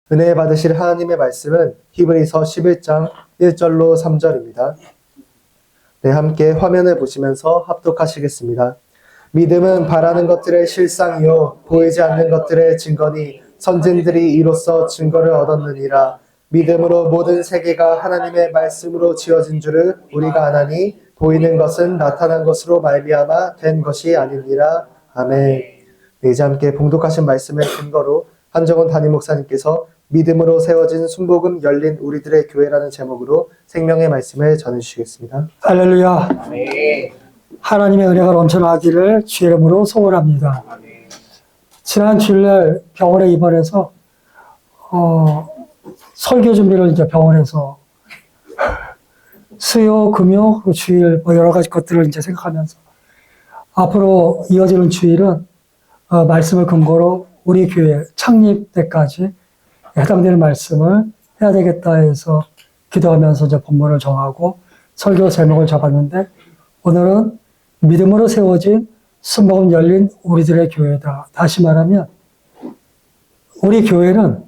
은혜 받으실 하나님의 말씀은 히브리서 11장 1절로 3절입니다. 네, 함께 화면을 보시면서 합독하시겠습니다. 믿음은 바라는 것들의 실상이요 보이지 않는 것들의 증거니 선진들이 이로써 증거를 얻었느니라. 믿음으로 모든 세계가 하나님의 말씀으로 지어진 줄을 우리가 아나니 보이는 것은 나타난 것으로 말미암아 된 것이 아니니라. 아멘. 네, 이제 함께 봉독하신 말씀을 근거로 한정원 담임 목사님께서 믿음으로 세워진 순복음 열린 우리들의 교회라는 제목으로 생명의 말씀을 전해주시겠습니다. 할렐루야. 하나님의 은혜가 넘쳐나기를 주의 이름으로 소원합니다. 지난 주일날 병원에 입원해서 설교 준비를 이제 병원에서 수요, 금요, 주일 여러 가지 것들을 이제 생각하면서 앞으로 이어지는 주일은 말씀을 근거로 우리 교회 창립 때까지 해당되는 말씀을 해야 되겠다 해서 기도하면서 이제 본문을 정하고 설교 제목을 잡았는데 오늘은 믿음으로 세워진 순복음 열린 우리들의 교회다. 다시 말하면 우리 교회는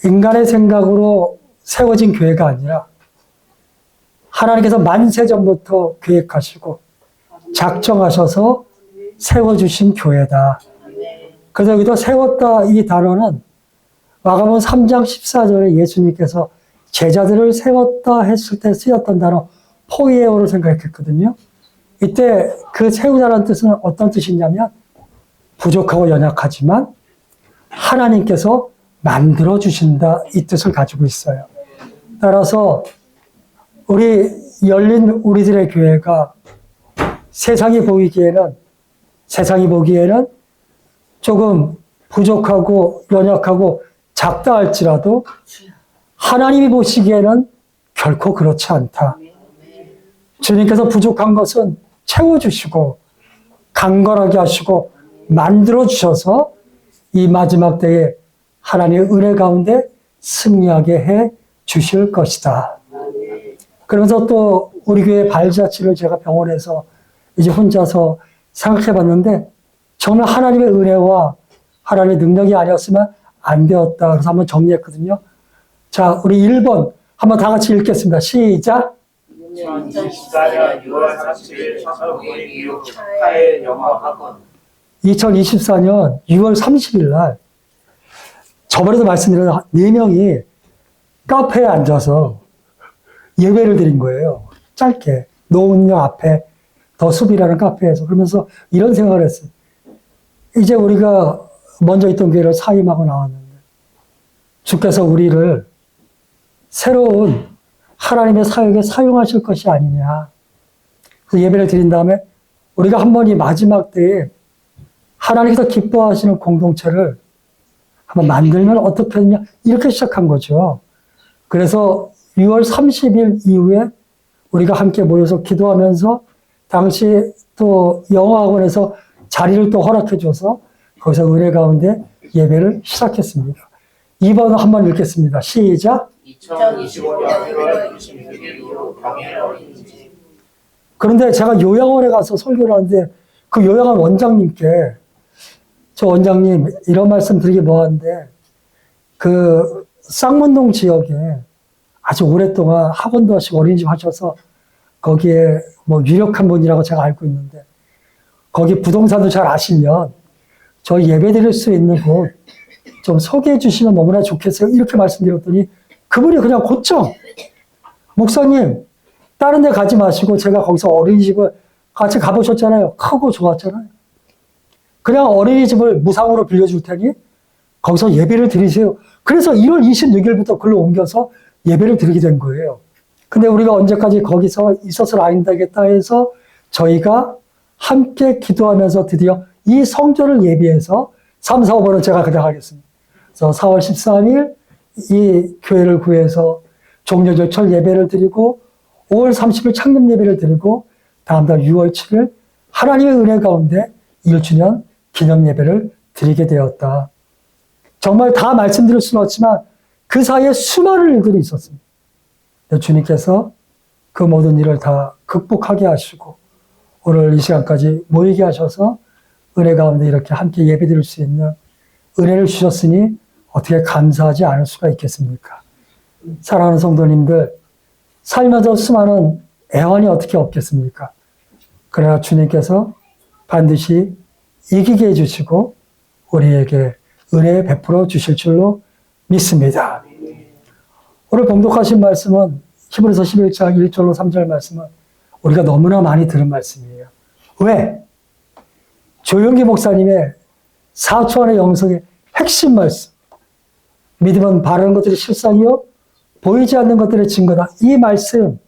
인간의 생각으로 세워진 교회가 아니라 하나님께서 만세 전부터 계획하시고 작정하셔서 세워주신 교회다. 그래서 여기도 세웠다 이 단어는 마가복음 3장 14절에 예수님께서 제자들을 세웠다 했을 때 쓰였던 단어 포이에오를 생각했거든요. 이때 그 세우다라는 뜻은 어떤 뜻이냐면 부족하고 연약하지만 하나님께서 만들어주신다 이 뜻을 가지고 있어요. 따라서 우리 열린 우리들의 교회가 세상이 보기에는 조금 부족하고 연약하고 작다 할지라도 하나님이 보시기에는 결코 그렇지 않다. 주님께서 부족한 것은 채워주시고 강건하게 하시고 만들어주셔서 이 마지막 때에 하나님의 은혜 가운데 승리하게 해 주실 것이다. 그러면서 또 우리 교회 발자취를 제가 병원에서 이제 혼자서 생각해 봤는데 정말 하나님의 은혜와 하나님의 능력이 아니었으면 안 되었다. 그래서 한번 정리했거든요. 자, 우리 1번 한번 다 같이 읽겠습니다. 시작. 2024년 6월 30일 서울의 이후 하에 영화학원 2024년 6월 30일 날 저번에도 말씀드린 4명이 카페에 앉아서 예배를 드린 거예요. 짧게. 노은역 앞에 더 숲이라는 카페에서. 그러면서 이런 생각을 했어요. 이제 우리가 먼저 있던 교회를 사임하고 나왔는데 주께서 우리를 새로운 하나님의 사역에 사용하실 것이 아니냐. 그래서 예배를 드린 다음에 우리가 한 번이 마지막 때에 하나님께서 기뻐하시는 공동체를 한번 만들면 어떻겠냐. 이렇게 시작한 거죠. 그래서 6월 30일 이후에 우리가 함께 모여서 기도하면서 당시 또 영어학원에서 자리를 또 허락해 줘서 거기서 은혜 가운데 예배를 시작했습니다. 2번 한번 읽겠습니다. 시작. 2025년 1월 26일 이후 병의 어린이집 그런데 제가 요양원에 가서 설교를 하는데 그 요양원 원장님께 저 원장님 이런 말씀 드리기 뭐한데 그 쌍문동 지역에 아주 오랫동안 학원도 하시고 어린이집 하셔서 거기에 뭐 유력한 분이라고 제가 알고 있는데 거기 부동산도 잘 아시면 저희 예배 드릴 수 있는 곳 좀 소개해 주시면 너무나 좋겠어요. 이렇게 말씀드렸더니 그분이 그냥 곧장 목사님 다른 데 가지 마시고 제가 거기서 어린이집을 같이 가보셨잖아요. 크고 좋았잖아요. 그냥 어린이집을 무상으로 빌려줄 테니 거기서 예배를 드리세요. 그래서 1월 26일부터 글로 옮겨서 예배를 드리게 된 거예요. 근데 우리가 언제까지 거기서 있어서는 안 되겠다 해서 저희가 함께 기도하면서 드디어 이 성전을 예비해서 3, 4, 5번은 제가 그냥 하겠습니다. 그래서 4월 13일 이 교회를 구해서 종려절철 예배를 드리고 5월 30일 창립 예배를 드리고 다음달 6월 7일 하나님의 은혜 가운데 1주년 기념 예배를 드리게 되었다. 정말 다 말씀드릴 수는 없지만 그 사이에 수많은 일들이 있었습니다. 주님께서 그 모든 일을 다 극복하게 하시고 오늘 이 시간까지 모이게 하셔서 은혜 가운데 이렇게 함께 예배 드릴 수 있는 은혜를 주셨으니 어떻게 감사하지 않을 수가 있겠습니까? 사랑하는 성도님들, 살면서 수많은 애환이 어떻게 없겠습니까? 그러나 주님께서 반드시 이기게 해주시고 우리에게 은혜 베풀어 주실 줄로 믿습니다. 오늘 봉독하신 말씀은 히브리서 11장 1절로 3절 말씀은 우리가 너무나 많이 들은 말씀이에요. 왜? 조용기 목사님의 4초 안의 영성의 핵심 말씀. 믿음은 바라는 것들이 실상이요 보이지 않는 것들의 증거다. 이 말씀,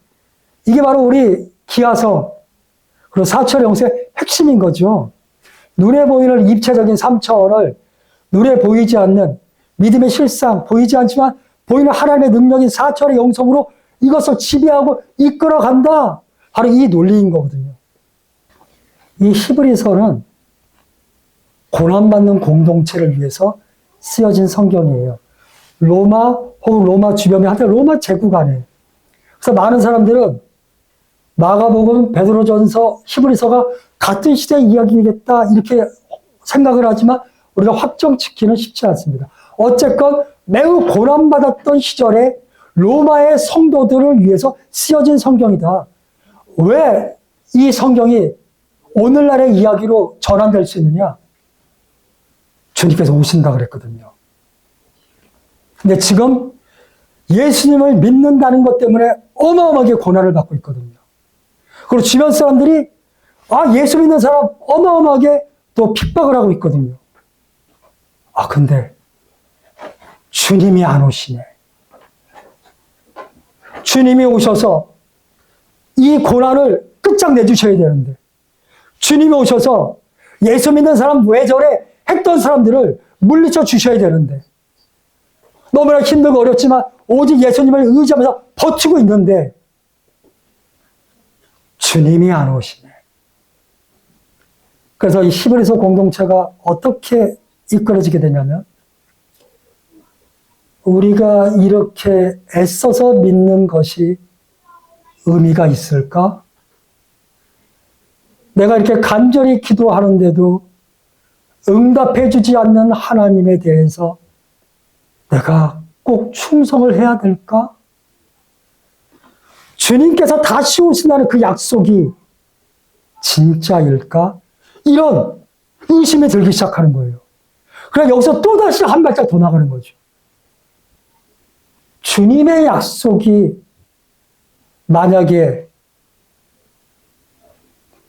이게 바로 우리 기하성 그리고 4초의 영성의 핵심인 거죠. 눈에 보이는 입체적인 3차원을 눈에 보이지 않는 믿음의 실상, 보이지 않지만 보이는 하나님의 능력인 4차원의 영성으로 이것을 지배하고 이끌어간다. 바로 이 논리인 거거든요. 이 히브리서는 고난받는 공동체를 위해서 쓰여진 성경이에요. 로마 혹은 로마 주변에 하여튼 로마 제국 안에. 그래서 많은 사람들은 마가복음, 베드로전서, 히브리서가 같은 시대의 이야기겠다 이렇게 생각을 하지만 우리가 확정짓기는 쉽지 않습니다. 어쨌건 매우 고난받았던 시절에 로마의 성도들을 위해서 쓰여진 성경이다. 왜 이 성경이 오늘날의 이야기로 전환될 수 있느냐? 주님께서 오신다 그랬거든요. 근데 지금 예수님을 믿는다는 것 때문에 어마어마하게 고난을 받고 있거든요. 그리고 주변 사람들이 예수 믿는 사람 어마어마하게 또 핍박을 하고 있거든요. 근데 주님이 안 오시네. 주님이 오셔서 이 고난을 끝장내주셔야 되는데 주님이 오셔서 예수 믿는 사람 왜 저래 했던 사람들을 물리쳐 주셔야 되는데 너무나 힘들고 어렵지만 오직 예수님을 의지하면서 버티고 있는데 주님이 안 오시네. 그래서 이 히브리서 공동체가 어떻게 이끌어지게 되냐면 우리가 이렇게 애써서 믿는 것이 의미가 있을까? 내가 이렇게 간절히 기도하는데도 응답해 주지 않는 하나님에 대해서 내가 꼭 충성을 해야 될까? 주님께서 다시 오신다는 그 약속이 진짜일까? 이런 의심이 들기 시작하는 거예요. 그래 여기서 또다시 한 발짝 더 나가는 거죠. 주님의 약속이 만약에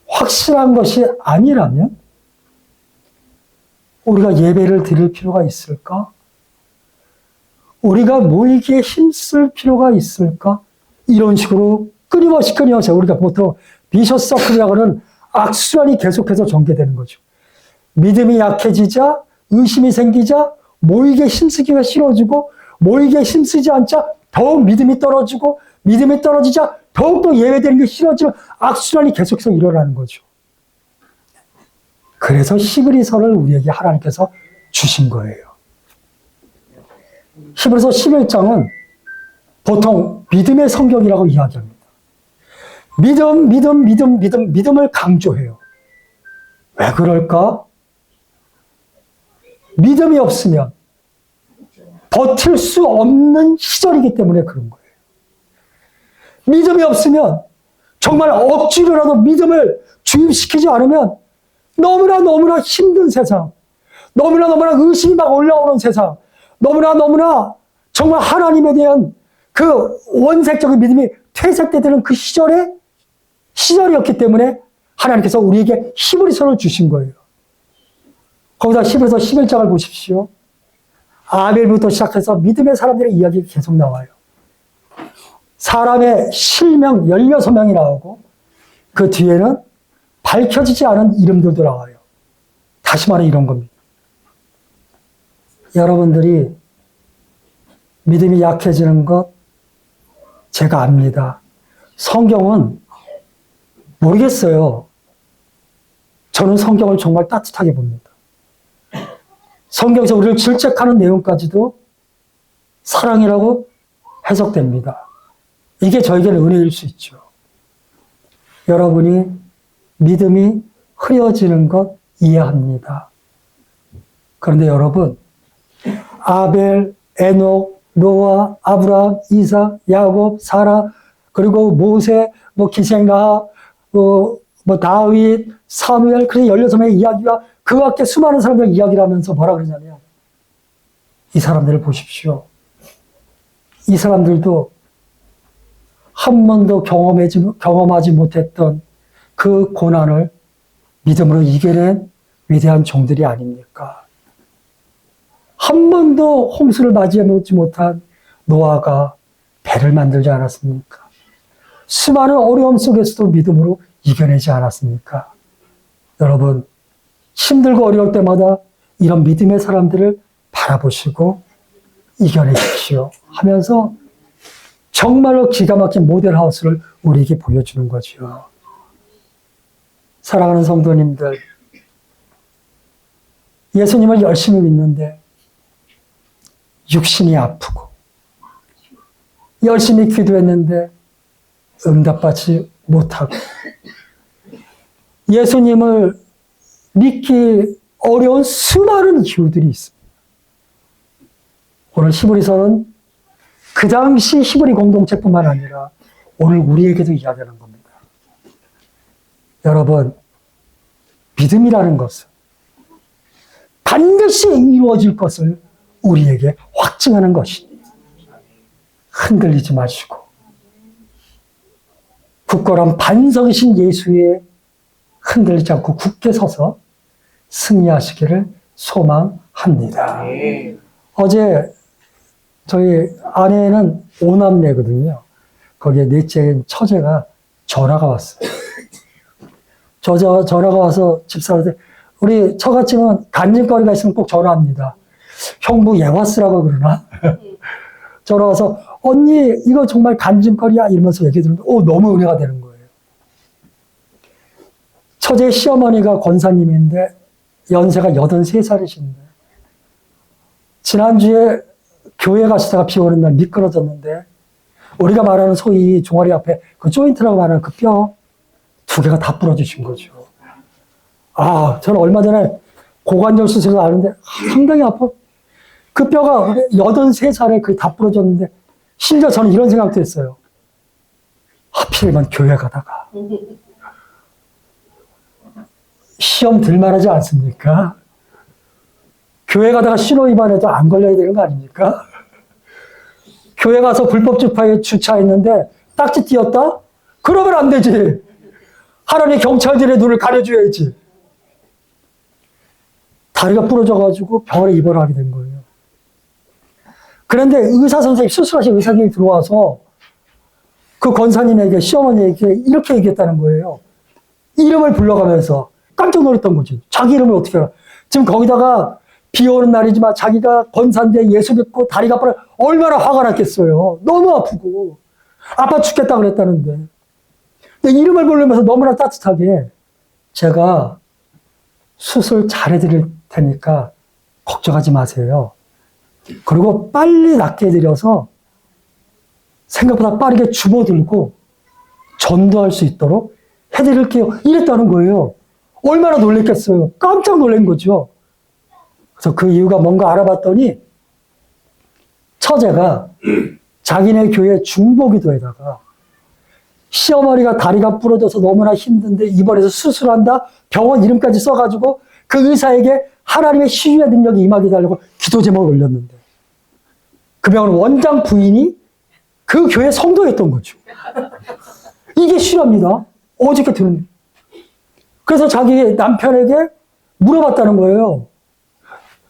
확실한 것이 아니라면 우리가 예배를 드릴 필요가 있을까? 우리가 모이기에 힘쓸 필요가 있을까? 이런 식으로 끊임없이 우리가 보통 비셔스 서클이라고 하는 악순환이 계속해서 전개되는 거죠. 믿음이 약해지자 의심이 생기자 모이기에 힘쓰기가 싫어지고 모이기에 힘쓰지 않자 더욱 믿음이 떨어지고 믿음이 떨어지자 더욱더 예배되는 게 싫어지는 악순환이 계속해서 일어나는 거죠. 그래서 히브리서를 우리에게 하나님께서 주신 거예요. 히브리서 11장은 보통 믿음의 성경이라고 이야기합니다. 믿음을 강조해요. 왜 그럴까? 믿음이 없으면 버틸 수 없는 시절이기 때문에 그런 거예요. 믿음이 없으면 정말 억지로라도 믿음을 주입시키지 않으면 너무나 힘든 세상, 너무나 의심이 막 올라오는 세상, 너무나 정말 하나님에 대한 그 원색적인 믿음이 퇴색되는 그 시절이었기 때문에 하나님께서 우리에게 히브리서를 주신 거예요. 거기다 히브리서 11장을 보십시오. 아벨부터 시작해서 믿음의 사람들의 이야기가 계속 나와요. 사람의 실명 16명이 나오고 그 뒤에는 밝혀지지 않은 이름들도 나와요. 다시 말해 이런 겁니다. 여러분들이 믿음이 약해지는 것 제가 압니다. 성경은 모르겠어요. 저는 성경을 정말 따뜻하게 봅니다. 성경에서 우리를 질책하는 내용까지도 사랑이라고 해석됩니다. 이게 저에게는 은혜일 수 있죠. 여러분이 믿음이 흐려지는 것 이해합니다. 그런데 여러분, 아벨, 에녹, 노아, 아브라함, 이삭, 야곱, 사라, 그리고 모세, 뭐 기생라, 뭐 다윗, 사무엘, 그래서 16명의 이야기가 그 밖에 수많은 사람들 이야기를 하면서 뭐라 그러냐면 이 사람들을 보십시오. 이 사람들도 한 번도 경험하지 못했던 그 고난을 믿음으로 이겨낸 위대한 종들이 아닙니까? 한 번도 홍수를 맞이해보지 못한 노아가 배를 만들지 않았습니까? 수많은 어려움 속에서도 믿음으로 이겨내지 않았습니까? 여러분, 힘들고 어려울 때마다 이런 믿음의 사람들을 바라보시고 이겨내십시오 하면서 정말로 기가 막힌 모델하우스를 우리에게 보여주는 거죠. 사랑하는 성도님들, 예수님을 열심히 믿는데 육신이 아프고 열심히 기도했는데 응답받지 못하고 예수님을 믿기 어려운 수많은 이유들이 있습니다. 오늘 히브리서는 그 당시 히브리 공동체뿐만 아니라 오늘 우리에게도 이야기하는 겁니다. 여러분, 믿음이라는 것은 반드시 이루어질 것을 우리에게 확증하는 것이니 흔들리지 마시고 굳건한 반석이신 예수에 흔들리지 않고 굳게 서서 승리하시기를 소망합니다. 어제 저희 아내는 오남매거든요. 거기에 넷째인 처제가 전화가 왔어요. 전화가 와서 집사한테 우리 처갓집은 간증거리가 있으면 꼭 전화합니다. 형부 예화스라고 그러나? 전화 와서 언니 이거 정말 간증거리야 이러면서 얘기 들으면 너무 은혜가 되는 거예요. 처제 시어머니가 권사님인데 연세가 83살이신데 지난주에 교회 가시다가 비 오는 날 미끄러졌는데 우리가 말하는 소위 종아리 앞에 그 조인트라고 말하는 그 뼈 2개가 다 부러지신 거죠. 저는 얼마 전에 고관절 수술을 하는데 상당히 아파. 그 뼈가 83살에 그게 다 부러졌는데 심지어 저는 이런 생각도 했어요. 하필이면 교회 가다가 시험 들만하지 않습니까? 교회 가다가 신호 위반해도 안 걸려야 되는 거 아닙니까? 교회 가서 불법 주차했는데 딱지 띄었다? 그러면 안 되지. 하나님 경찰들의 눈을 가려줘야지. 다리가 부러져가지고 병원에 입원을 하게 된 거예요. 그런데 의사 선생님, 수술하신 의사 선생님이 들어와서 그 권사님에게, 시어머니에게 이렇게 얘기했다는 거예요. 이름을 불러가면서 깜짝 놀랐던 거지. 자기 이름을 어떻게 알아? 지금 거기다가 비 오는 날이지만 자기가 권사인데 예수 믿고 다리가 아파 얼마나 화가 났겠어요. 너무 아프고. 아파 죽겠다 그랬다는데. 근데 이름을 부르면서 너무나 따뜻하게 제가 수술 잘해드릴 테니까 걱정하지 마세요. 그리고 빨리 낫게 해드려서 생각보다 빠르게 주워들고 전도할 수 있도록 해드릴게요. 이랬다는 거예요. 얼마나 놀랬겠어요. 깜짝 놀란 거죠. 그래서 그 이유가 뭔가 알아봤더니 처제가 자기네 교회 중보기도에다가 시어머니가 다리가 부러져서 너무나 힘든데 입원해서 수술한다. 병원 이름까지 써가지고 그 의사에게 하나님의 치유의 능력이 임하게 해달라고 기도 제목을 올렸는데 그 병원 원장 부인이 그 교회 성도였던 거죠. 이게 실화입니다. 어저께 들은. 그래서 자기 남편에게 물어봤다는 거예요.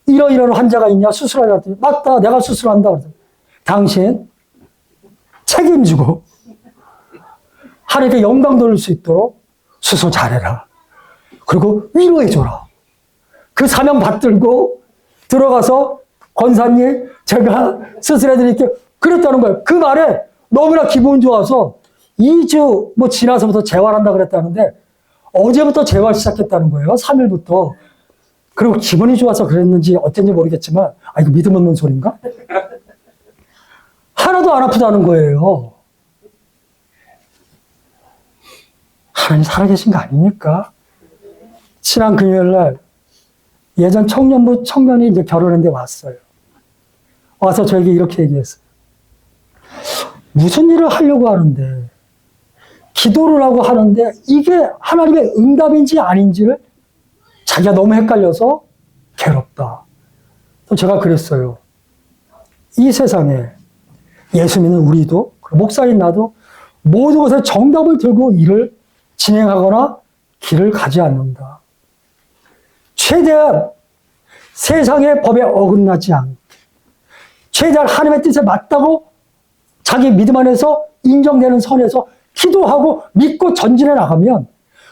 이런 환자가 있냐? 수술하자. 맞다. 내가 수술한다. 당신 책임지고 하나님께 영광 돌릴 수 있도록 수술 잘해라. 그리고 위로해줘라. 그 사명 받들고 들어가서 권사님 제가 수술해드릴게요. 그랬다는 거예요. 그 말에 너무나 기분 좋아서 2주 지나서부터 재활한다 그랬다는데 어제부터 재활 시작했다는 거예요. 3일부터. 그리고 기분이 좋아서 그랬는지 어쩐지 모르겠지만 이거 믿음 없는 소린가? 하나도 안 아프다는 거예요. 하나님 살아계신 거 아닙니까? 지난 금요일 날 예전 청년부 청년이 이제 결혼했는데 왔어요. 와서 저에게 이렇게 얘기했어요. 무슨 일을 하려고 하는데, 기도를 하고 하는데 이게 하나님의 응답인지 아닌지를 자기가 너무 헷갈려서 괴롭다. 또 제가 그랬어요. 이 세상에 예수 믿는 우리도, 목사인 나도 모든 것에 정답을 들고 일을 진행하거나 길을 가지 않는다. 최대한 세상의 법에 어긋나지 않게, 최대한 하나님의 뜻에 맞다고 자기 믿음 안에서 인정되는 선에서 기도하고 믿고 전진해 나가면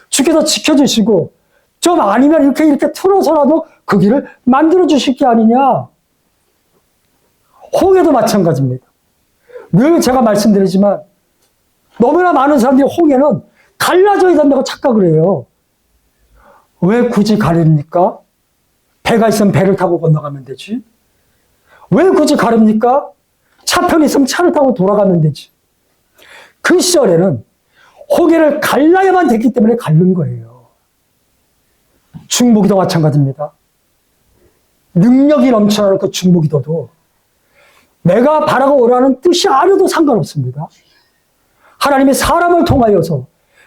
주께서 지켜주시고, 좀 아니면 이렇게 틀어서라도 그 길을 만들어 주실 게 아니냐. 홍해도 마찬가지입니다. 늘 제가 말씀드리지만 너무나 많은 사람들이 홍해는 갈라져야 된다고 착각을 해요. 왜 굳이 가릅니까? 배가 있으면 배를 타고 건너가면 되지. 왜 굳이 가릅니까? 차편이 있으면 차를 타고 돌아가면 되지. 그 시절에는 홍해를 갈라야만 됐기 때문에 갈른 거예요. 중보기도 마찬가지입니다. 능력이 넘쳐나는 그 중보기도도 내가 바라고 오라는 뜻이 아니어도 상관없습니다. 하나님이 사람을 통하여서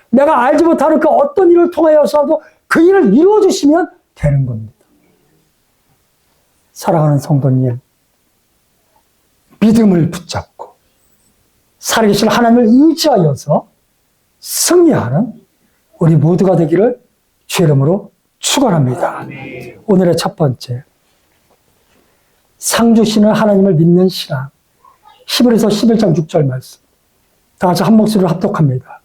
내가 알지 못하는 그 어떤 일을 통하여서도 그 일을 이루어주시면 되는 겁니다. 사랑하는 성도님, 믿음을 붙잡고 살아계신 하나님을 의지하여서 승리하는 우리 모두가 되기를 주의 이름으로 축원합니다. 오늘의 첫 번째, 상 주시는 하나님을 믿는 신앙. 히브리서 11장 6절 말씀. 다 같이 한 목소리로 합독합니다.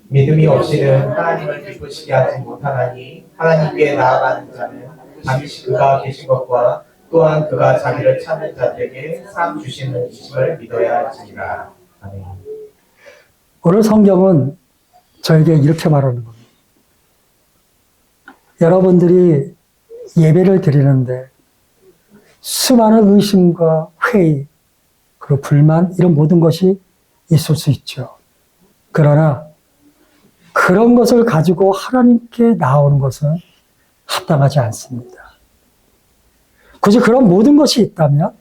믿음이 없이는 하나님을 기쁘시게 하지 못하나니 하나님께 나아가는 자는 반드시 그가 계신 것과 또한 그가 자기를 찾는 자들에게 상 주시는 이심을 믿어야 할지니라. 아멘. 오늘 성경은 저에게 이렇게 말하는 겁니다. 여러분들이 예배를 드리는데 수많은 의심과 회의, 그리고 불만, 이런 모든 것이 있을 수 있죠. 그러나 그런 것을 가지고 하나님께 나오는 것은 합당하지 않습니다. 굳이 그런 모든 것이 있다면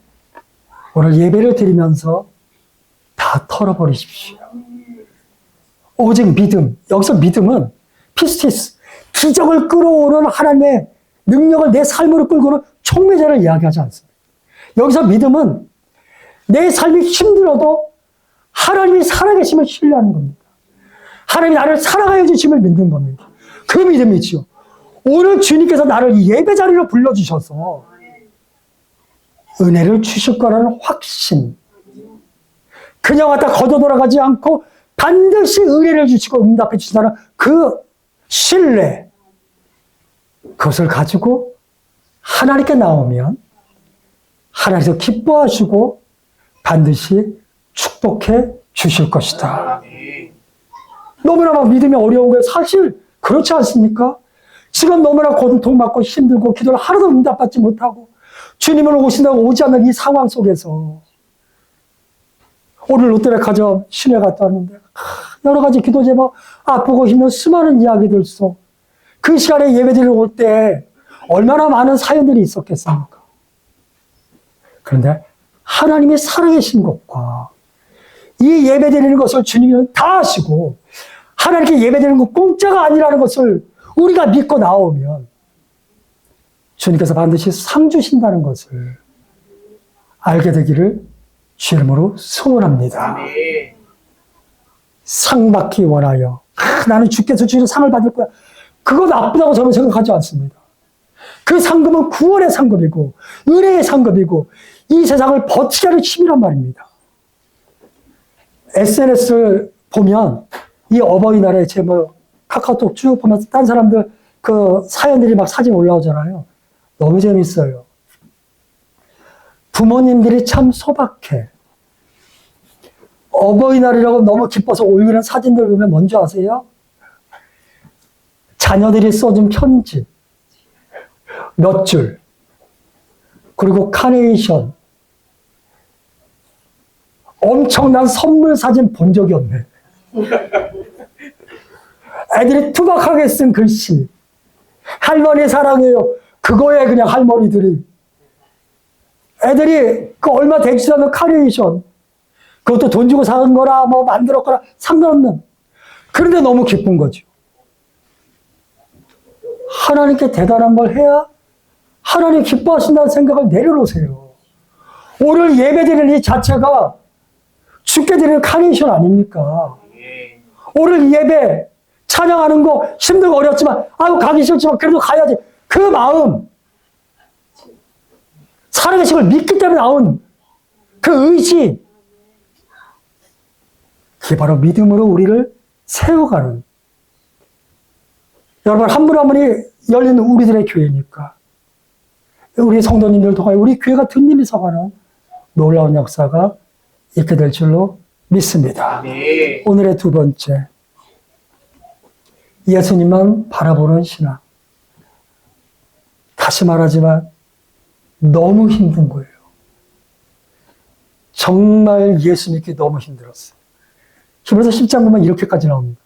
오늘 예배를 드리면서 다 털어버리십시오. 오직 믿음, 여기서 믿음은 피스티스, 기적을 끌어오는 하나님의 능력을 내 삶으로 끌고는 촉매자를 이야기하지 않습니다. 여기서 믿음은 내 삶이 힘들어도 하나님이 살아계심을 신뢰하는 겁니다. 하나님이 나를 살아가여 주심을 믿는 겁니다. 그 믿음이지요. 오늘 주님께서 나를 이 예배 자리로 불러주셔서 은혜를 주실 거라는 확신. 그냥 왔다 거둬 돌아가지 않고 반드시 은혜를 주시고 응답해 주신다는 그 신뢰. 그것을 가지고 하나님께 나오면 하나님께서 기뻐하시고 반드시 축복해 주실 것이다. 너무나 막 믿음이 어려운 거예요. 사실 그렇지 않습니까? 지금 너무나 고통받고 힘들고 기도를 하나도 응답받지 못하고 주님을 오신다고 오지 않는 이 상황 속에서 오늘 롯데백화점 시내 갔다 왔는데 여러 가지 기도 제목, 아프고 힘든 수많은 이야기들 속 그 시간에 예배드리러 올 때 얼마나 많은 사연들이 있었겠습니까? 그런데 하나님이 살아계신 것과 이 예배드리는 것을 주님은 다 아시고 하나님께 예배드리는 것 공짜가 아니라는 것을 우리가 믿고 나오면 주님께서 반드시 상 주신다는 것을 알게 되기를 주 이름으로 소원합니다. 상 받기 원하여 나는 주께서 주신 상을 받을 거야. 그거 나쁘다고 저는 생각하지 않습니다. 그 상급은 구원의 상급이고 은혜의 상급이고 이 세상을 버티게 하는 힘이란 말입니다. SNS를 보면 이 어버이날에 제 카카오톡 쭉 보면서 딴 사람들 그 사연들이 막 사진 올라오잖아요. 너무 재밌어요. 부모님들이 참 소박해. 어버이날이라고 너무 기뻐서 올리는 사진들 보면 뭔지 아세요? 자녀들이 써준 편지 몇 줄, 그리고 카네이션, 엄청난 선물 사진 본 적이 없네. 애들이 투박하게 쓴 글씨, 할머니 사랑해요. 그거에 그냥 할머니들이 애들이 그 얼마 되지도 않는 카네이션. 그것도 돈 주고 산 거라 뭐 만들었거나 상관없는. 그런데 너무 기쁜 거죠. 하나님께 대단한 걸 해야 하나님 기뻐하신다는 생각을 내려놓으세요. 오늘 예배드리는 이 자체가 주께 드리는 카네이션 아닙니까? 오늘 예배 찬양하는 거 힘들고 어렵지만 아유 가기 싫지만 그래도 가야지. 그 마음 살아계신 걸 믿기 때문에 나온 그 의지 그게 바로 믿음으로 우리를 세워가는 여러분 한 분 한 분이 열린 우리들의 교회니까 우리 성도님들 통하여 우리 교회가 든든히 서가는 놀라운 역사가 있게 될 줄로 믿습니다. 네. 오늘의 두 번째 예수님만 바라보는 신앙. 다시 말하지만 너무 힘든 거예요. 정말 예수 믿기 너무 힘들었어요. 히브리서 10장 보면 이렇게까지 나옵니다.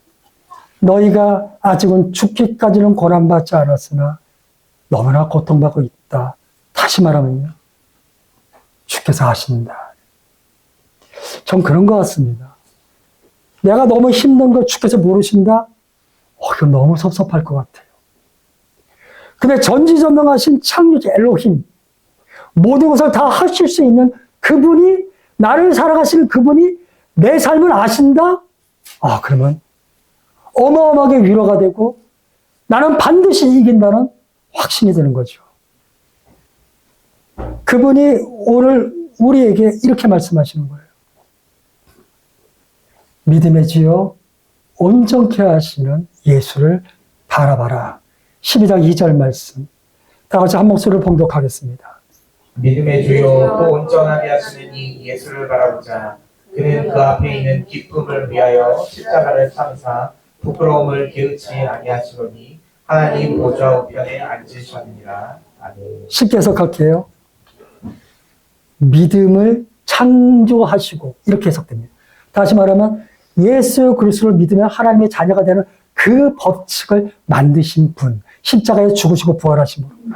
너희가 아직은 죽기까지는 고난받지 않았으나 너무나 고통받고 있다. 다시 말하면요. 주께서 하신다. 전 그런 것 같습니다. 내가 너무 힘든 걸 주께서 모르신다? 이거 너무 섭섭할 것 같아요. 근데 전지전능하신 창조주 엘로힘, 모든 것을 다 하실 수 있는 그분이, 나를 살아가시는 그분이 내 삶을 아신다? 그러면 어마어마하게 위로가 되고 나는 반드시 이긴다는 확신이 되는 거죠. 그분이 오늘 우리에게 이렇게 말씀하시는 거예요. 믿음의 지요 온전케 하시는 예수를 바라봐라. 12장 2절 말씀. 다 같이 한 목소리를 봉독하겠습니다. 믿음의 주요 또 온전하게 하시는 이 예수를 바라보자. 그는 그 앞에 있는 기쁨을 위하여 십자가를 참사 부끄러움을 개의치 아니하시더니 하나님 보좌 우편에 앉으셨느니라. 아멘. 쉽게 해석할게요. 믿음을 창조하시고 이렇게 해석됩니다. 다시 말하면 예수 그리스도를 믿으면 하나님의 자녀가 되는 그 법칙을 만드신 분, 십자가에 죽으시고 부활하신 분.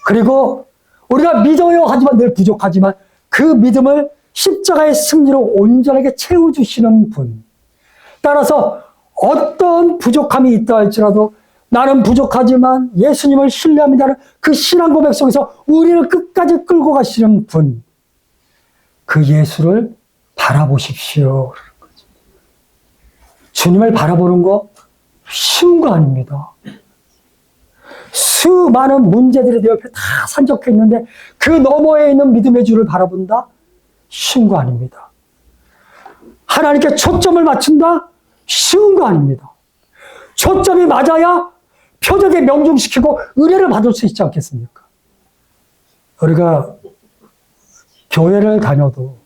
그리고 우리가 믿어요 하지만 늘 부족하지만 그 믿음을 십자가의 승리로 온전하게 채워주시는 분. 따라서 어떤 부족함이 있다 할지라도 나는 부족하지만 예수님을 신뢰합니다는 그 신앙 고백 속에서 우리를 끝까지 끌고 가시는 분. 그 예수를 바라보십시오. 주님을 바라보는 거 쉬운 거 아닙니다. 수많은 문제들이 내 옆에 다 산적해 있는데 그 너머에 있는 믿음의 주를 바라본다? 쉬운 거 아닙니다. 하나님께 초점을 맞춘다? 쉬운 거 아닙니다. 초점이 맞아야 표적에 명중시키고 은혜를 받을 수 있지 않겠습니까? 우리가 교회를 다녀도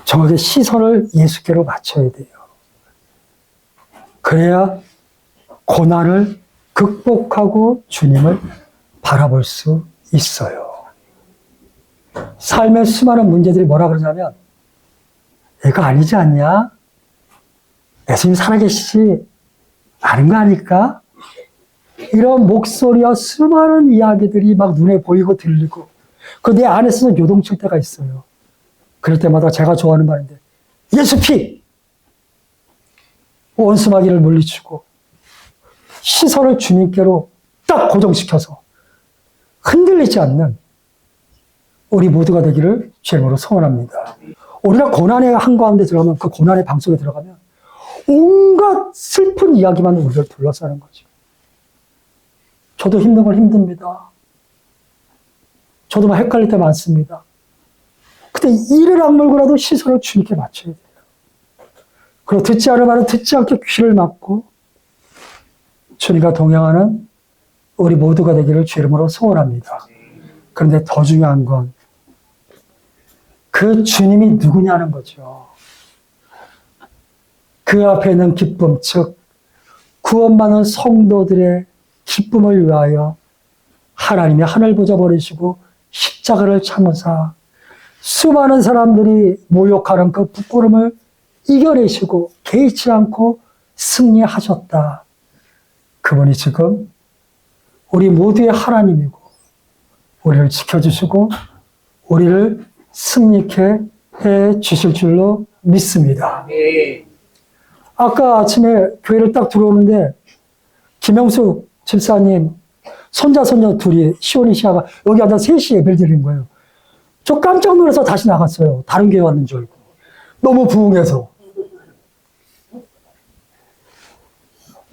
정확히 시선을 예수께로 맞춰야 돼요. 그래야 고난을 극복하고 주님을 바라볼 수 있어요. 삶의 수많은 문제들이 뭐라 그러냐면 이거 아니지 않냐? 예수님 살아계시지 않은 거 아닐까? 이런 목소리와 수많은 이야기들이 막 눈에 보이고 들리고 그 내 안에서는 요동칠 때가 있어요. 그럴 때마다 제가 좋아하는 말인데 예수 피! 원수마귀를 물리치고 시선을 주님께로 딱 고정시켜서 흔들리지 않는 우리 모두가 되기를 주님으로 소원합니다. 우리가 고난의 한가운데 들어가면 그 고난의 방 속에 들어가면 온갖 슬픈 이야기만 우리를 둘러싸는 거죠. 저도 힘든 건 힘듭니다. 저도 막 헷갈릴 때 많습니다. 근데 이를 악물고라도 시선을 주님께 맞춰야 돼요. 그리고 듣지 않을 말은 듣지 않게 귀를 막고 주님과 동행하는 우리 모두가 되기를 주 이름으로 소원합니다. 그런데 더 중요한 건 그 주님이 누구냐는 거죠. 그 앞에 있는 기쁨, 즉 구원받는 성도들의 기쁨을 위하여 하나님이 하늘 보좌 버리시고 십자가를 참으사 수많은 사람들이 모욕하는 그 부끄러움을 이겨내시고 개의치 않고 승리하셨다. 그분이 지금 우리 모두의 하나님이고 우리를 지켜주시고 우리를 승리케 해 주실 줄로 믿습니다. 아까 아침에 교회를 딱 들어오는데 김영숙 집사님 손자 손녀 둘이 시온이 시아가 여기 앉아 3시 예배를 드리는 거예요. 저 깜짝 놀라서 다시 나갔어요. 다른 교회 왔는 줄 알고. 너무 부흥해서.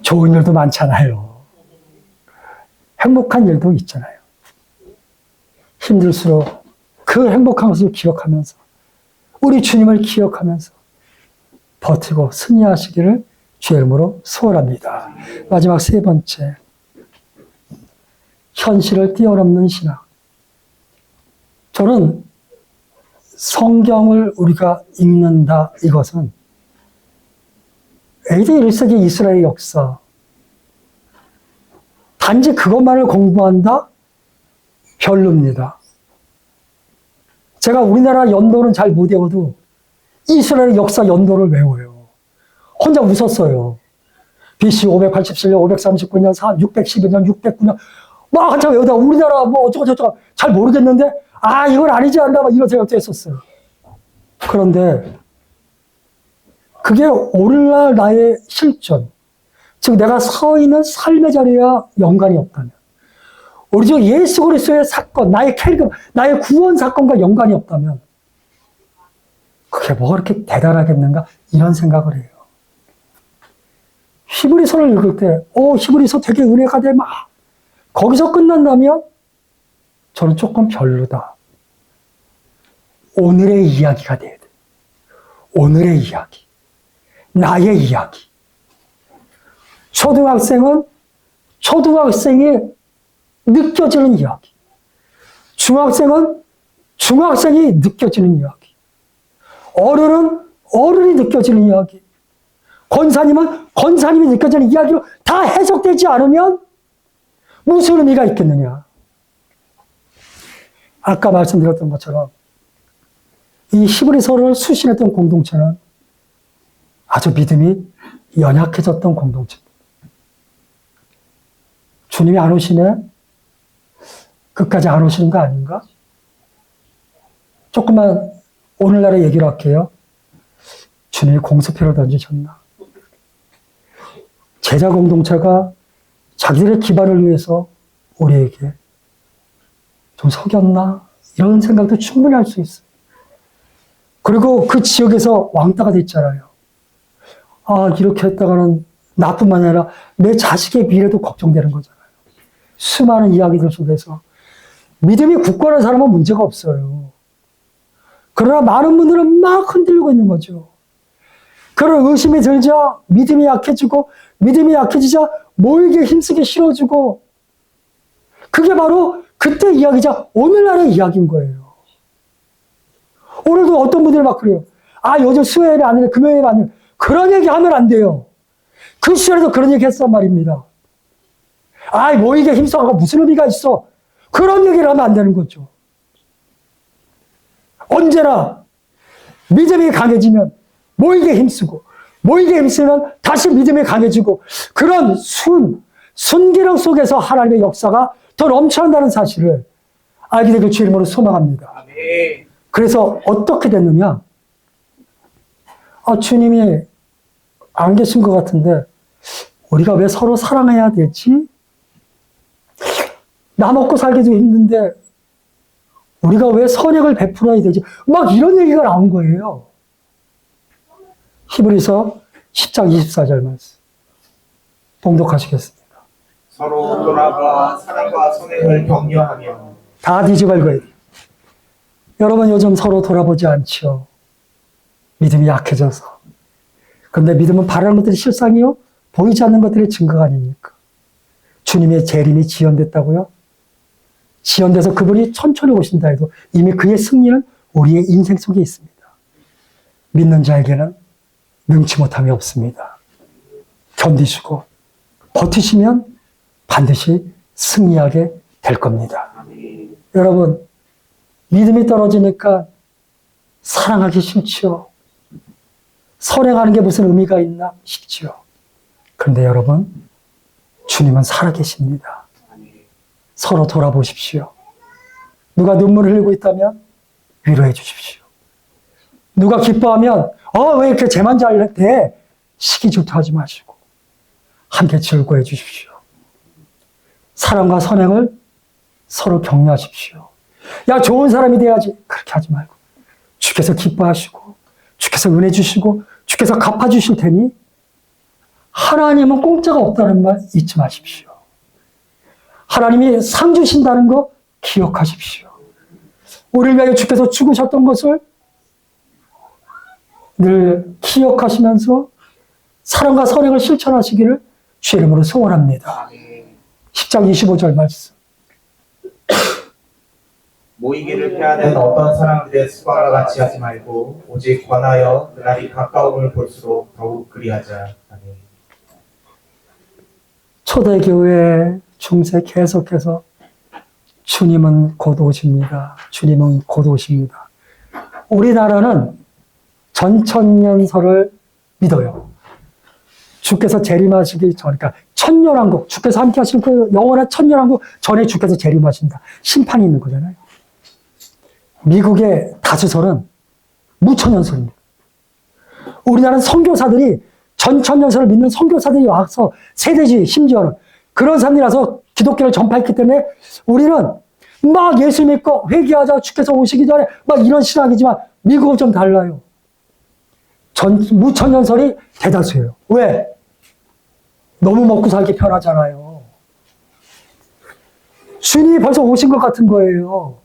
좋은 일도 많잖아요. 행복한 일도 있잖아요. 힘들수록 그 행복한 것을 기억하면서 우리 주님을 기억하면서 버티고 승리하시기를 주의 이름으로 소원합니다. 마지막 3번째. 현실을 뛰어넘는 신앙. 저는 성경을 우리가 읽는다 이것은 AD 1세기 이스라엘 역사 단지 그것만을 공부한다? 별로입니다. 제가 우리나라 연도는 잘 못 외워도 이스라엘 역사 연도를 외워요. 혼자 웃었어요. BC 587년, 539년, 612년, 609년 막 한참 외우다가 우리나라 뭐 어쩌고저쩌고 잘 모르겠는데 아 이건 아니지 않나 막 이런 생각도 했었어요. 그런데 그게 오늘날 나의 실존, 즉 내가 서 있는 삶의 자리와 연관이 없다면 우리 주 예수 그리스도의 사건, 나의 캐릭터, 나의 구원 사건과 연관이 없다면 그게 뭐가 그렇게 대단하겠는가 이런 생각을 해요. 히브리서를 읽을 때 히브리서 되게 은혜가 돼 막 거기서 끝난다면 저는 조금 별로다. 오늘의 이야기가 돼야 돼. 오늘의 이야기. 나의 이야기. 초등학생은 초등학생이 느껴지는 이야기. 중학생은 중학생이 느껴지는 이야기. 어른은 어른이 느껴지는 이야기. 권사님은 권사님이 느껴지는 이야기로 다 해석되지 않으면 무슨 의미가 있겠느냐. 아까 말씀드렸던 것처럼 이 히브리서를 수신했던 공동체는 아주 믿음이 연약해졌던 공동체입니다. 주님이 안 오시네? 끝까지 안 오시는 거 아닌가? 조금만 오늘날의 얘기로 할게요. 주님이 공수표를 던지셨나? 제자 공동체가 자기들의 기반을 위해서 우리에게 좀 속였나? 이런 생각도 충분히 할 수 있어요. 그리고 그 지역에서 왕따가 됐잖아요. 아, 이렇게 했다가는 나뿐만 아니라 내 자식의 미래도 걱정되는 거잖아요. 수많은 이야기들 속에서 믿음이 굳건한 사람은 문제가 없어요. 그러나 많은 분들은 막 흔들리고 있는 거죠. 그런 의심이 들자 믿음이 약해지고 믿음이 약해지자 모이게 힘쓰기 싫어지고 그게 바로 그때 이야기자 오늘날의 이야기인 거예요. 오늘도 어떤 분들이 막 그래요. 아 요즘 수요일에 안 해, 금요일에 안 해. 그런 얘기 하면 안 돼요. 그 시절에도 그런 얘기 했단 말입니다. 아 모이게 힘써가 무슨 의미가 있어. 그런 얘기를 하면 안 되는 거죠. 언제나 믿음이 강해지면 모이게 힘쓰고 모이게 힘쓰면 다시 믿음이 강해지고 그런 순기능 속에서 하나님의 역사가 더 넘쳐난다는 사실을 알게 되길 주의 이름으로 소망합니다. 아멘. 그래서 어떻게 됐느냐? 주님이 안 계신 것 같은데 우리가 왜 서로 사랑해야 되지? 나 먹고 살기도 힘든데 우리가 왜 선행을 베풀어야 되지? 막 이런 얘기가 나온 거예요. 히브리서 10장 24절 말씀. 봉독하시겠습니다. 서로 돌아가 사랑과 선행을 격려하며 다 뒤집어 읽어야 돼요. 여러분 요즘 서로 돌아보지 않죠. 믿음이 약해져서. 그런데 믿음은 바라는 것들이 실상이요? 보이지 않는 것들의 증거가 아닙니까? 주님의 재림이 지연됐다고요? 지연돼서 그분이 천천히 오신다 해도 이미 그의 승리는 우리의 인생 속에 있습니다. 믿는 자에게는 능치 못함이 없습니다. 견디시고 버티시면 반드시 승리하게 될 겁니다. 여러분 믿음이 떨어지니까 사랑하기 싫지요. 선행하는 게 무슨 의미가 있나 싶지요. 그런데 여러분 주님은 살아계십니다. 서로 돌아보십시오. 누가 눈물을 흘리고 있다면 위로해 주십시오. 누가 기뻐하면 왜 이렇게 쟤만 잘 돼? 시기 질투하지 마시고 함께 즐거워해 주십시오. 사랑과 선행을 서로 격려하십시오. 야, 좋은 사람이 돼야지. 그렇게 하지 말고 주께서 기뻐하시고 주께서 은혜 주시고 주께서 갚아주실 테니 하나님은 공짜가 없다는 말 잊지 마십시오. 하나님이 상 주신다는 거 기억하십시오. 우리를 위하여 주께서 죽으셨던 것을 늘 기억하시면서 사랑과 선행을 실천하시기를 주의 이름으로 소원합니다. 10장 25절 말씀. 모이기를 피하는 어떤 사람들의 습관과 같이 하지 말고 오직 권하여 그날이 가까움을 볼수록 더욱 그리하자. 아멘. 초대교회 중세 계속해서 주님은 곧 오십니다. 주님은 곧 오십니다. 우리나라는 전천년설을 믿어요. 주께서 재림하시기 전, 그러니까 천년왕국, 주께서 함께 하실 그 영원한 천년왕국 전에 주께서 재림하신다. 심판이 있는 거잖아요. 미국의 다수설은 무천년설입니다. 우리나라는 선교사들이 전천년설을 믿는 선교사들이 와서 세대주의, 심지어는 그런 사람들이 와서 기독교를 전파했기 때문에 우리는 막 예수 믿고 회개하자 주께서 오시기 전에 막 이런 신학이지만 미국은 좀 달라요. 무천년설이 대다수예요. 왜? 너무 먹고 살기 편하잖아요. 주님이 벌써 오신 것 같은 거예요.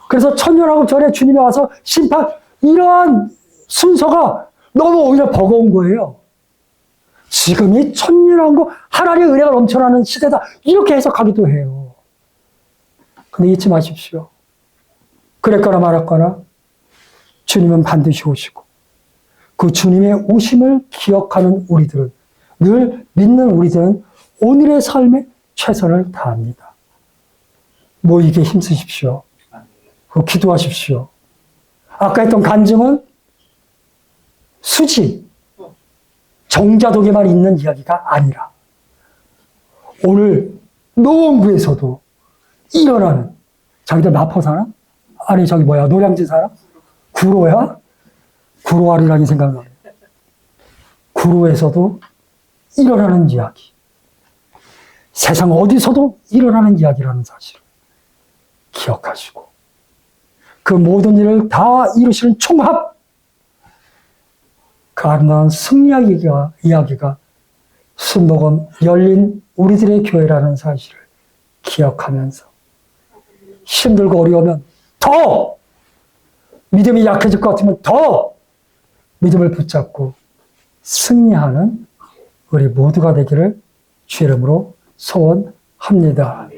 그래서 천년왕국 전에 주님이 와서 심판, 이러한 순서가 너무 오히려 버거운 거예요. 지금이 천년왕국 하나님의 은혜가 넘쳐나는 시대다. 이렇게 해석하기도 해요. 근데 잊지 마십시오. 그랬거나 말았거나 주님은 반드시 오시고 그 주님의 오심을 기억하는 우리들은, 늘 믿는 우리들은 오늘의 삶에 최선을 다합니다. 모이게 힘쓰십시오. 기도하십시오. 아까 했던 간증은 수지, 정자독에만 있는 이야기가 아니라 오늘 노원구에서도 일어나는, 자기들 마포 사나? 아니 저기 노량진 사나? 구로야? 구로아리랑이 생각나요. 구로에서도 일어나는 이야기. 세상 어디서도 일어나는 이야기라는 사실을 기억하시고 그 모든 일을 다 이루시는 총합, 그 아름다운 승리 이야기가 순복음 열린 우리들의 교회라는 사실을 기억하면서 힘들고 어려우면 더 믿음이 약해질 것 같으면 더 믿음을 붙잡고 승리하는 우리 모두가 되기를 주의 이름으로 소원합니다.